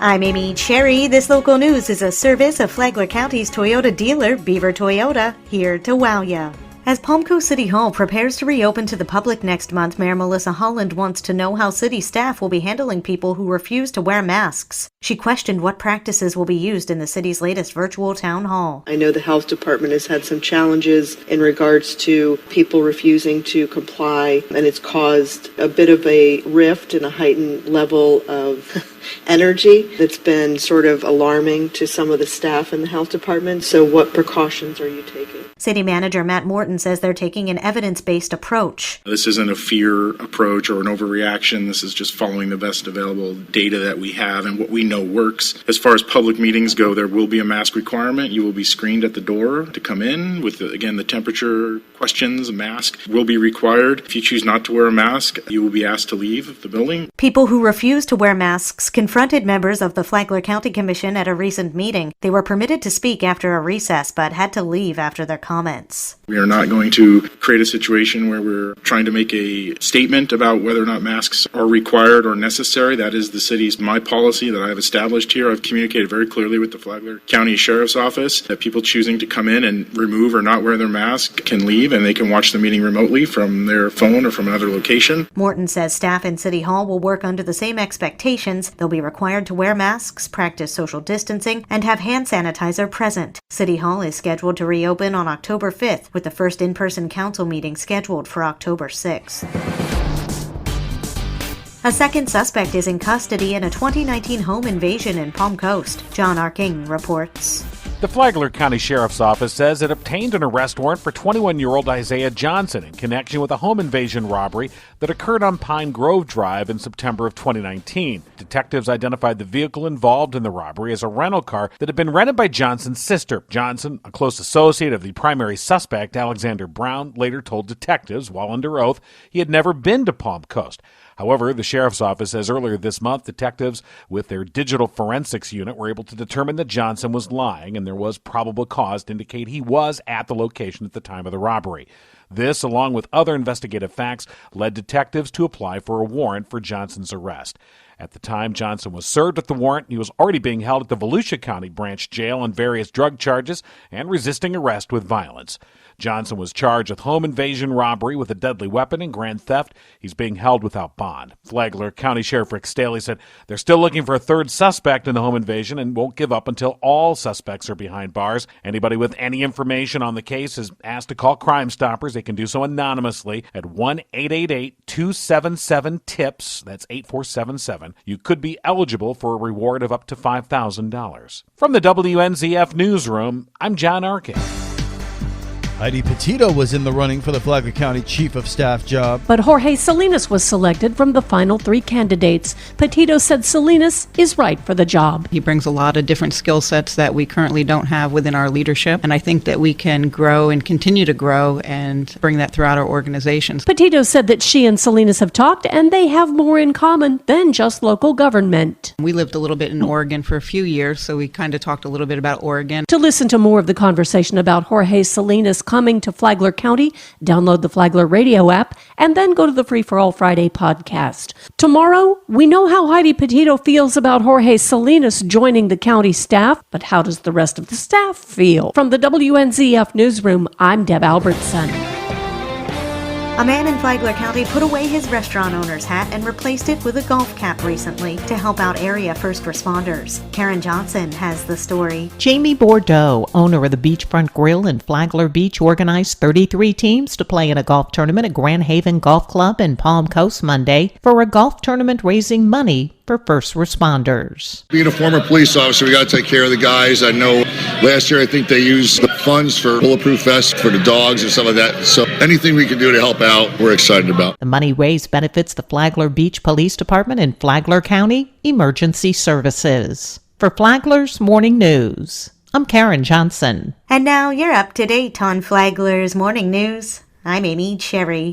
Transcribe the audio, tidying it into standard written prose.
I'm Amy Cherry. This local news is a service of Flagler County's Toyota dealer, Beaver Toyota, here to wow ya. As Palm Coast City Hall prepares to reopen to the public next month, Mayor Melissa Holland wants to know how city staff will be handling people who refuse to wear masks. She questioned what practices will be used in the city's latest virtual town hall. I know the health department has had some challenges in regards to people refusing to comply, and it's caused a bit of a rift and a heightened level of energy that's been sort of alarming to some of the staff in the health department. So what precautions are you taking? City Manager Matt Morton says they're taking an evidence-based approach. This isn't a fear approach or an overreaction. This is just following the best available data that we have and what we know works. As far as public meetings go, there will be a mask requirement. You will be screened at the door to come in with, the temperature questions. A mask will be required. If you choose not to wear a mask, you will be asked to leave the building. People who refuse to wear masks confronted members of the Flagler County Commission at a recent meeting. They were permitted to speak after a recess, but had to leave after their comments. We are not going to create a situation where we're trying to make a statement about whether or not masks are required or necessary. That is my policy that I have established here. I've communicated very clearly with the Flagler County Sheriff's Office that people choosing to come in and remove or not wear their mask can leave, and they can watch the meeting remotely from their phone or from another location. Morton says staff in City Hall will work under the same expectations. They'll be required to wear masks, practice social distancing, and have hand sanitizer present. City Hall is scheduled to reopen on October 5th, with the first in-person council meeting scheduled for October 6th. A second suspect is in custody in a 2019 home invasion in Palm Coast. John Arking reports. The Flagler County Sheriff's Office says it obtained an arrest warrant for 21-year-old Isaiah Johnson in connection with a home invasion robbery that occurred on Pine Grove Drive in September of 2019. Detectives identified the vehicle involved in the robbery as a rental car that had been rented by Johnson's sister. Johnson, a close associate of the primary suspect, Alexander Brown, later told detectives, while under oath, he had never been to Palm Coast. However, the Sheriff's Office says earlier this month, detectives with their digital forensics unit were able to determine that Johnson was lying and there was probable cause to indicate he was at the location at the time of the robbery. This, along with other investigative facts, led detectives to apply for a warrant for Johnson's arrest. At the time Johnson was served with the warrant, he was already being held at the Volusia County Branch Jail on various drug charges and resisting arrest with violence. Johnson was charged with home invasion robbery with a deadly weapon and grand theft. He's being held without bond. Flagler County Sheriff Rick Staley said they're still looking for a third suspect in the home invasion and won't give up until all suspects are behind bars. Anybody with any information on the case is asked to call Crime Stoppers. They can do so anonymously at 1-888-277-TIPS. That's 8477. You could be eligible for a reward of up to $5,000. From the WNZF Newsroom, I'm John Arkin. Heidi Petito was in the running for the Flagler County Chief of Staff job. But Jorge Salinas was selected from the final three candidates. Petito said Salinas is right for the job. He brings a lot of different skill sets that we currently don't have within our leadership, and I think that we can grow and continue to grow and bring that throughout our organizations. Petito said that she and Salinas have talked, and they have more in common than just local government. We lived a little bit in Oregon for a few years, so we kind of talked a little bit about Oregon. To listen to more of the conversation about Jorge Salinas coming to Flagler County, download the Flagler radio app, and then go to the Free for All Friday podcast. Tomorrow, we know how Heidi Petito feels about Jorge Salinas joining the county staff, but how does the rest of the staff feel? From the WNZF Newsroom, I'm Deb Albertson. A man in Flagler County put away his restaurant owner's hat and replaced it with a golf cap recently to help out area first responders. Karen Johnson has the story. Jamie Bordeaux, owner of the Beachfront Grill in Flagler Beach, organized 33 teams to play in a golf tournament at Grand Haven Golf Club in Palm Coast Monday for a golf tournament raising money for first responders. Being a former police officer, we got to take care of the guys. I know last year I think they used the funds for bulletproof vests for the dogs and stuff like that. So anything we can do to help out, we're excited about. The money raised benefits the Flagler Beach Police Department and Flagler County Emergency Services. For Flagler's Morning News, I'm Karen Johnson. And now you're up to date on Flagler's Morning News. I'm Amy Cherry.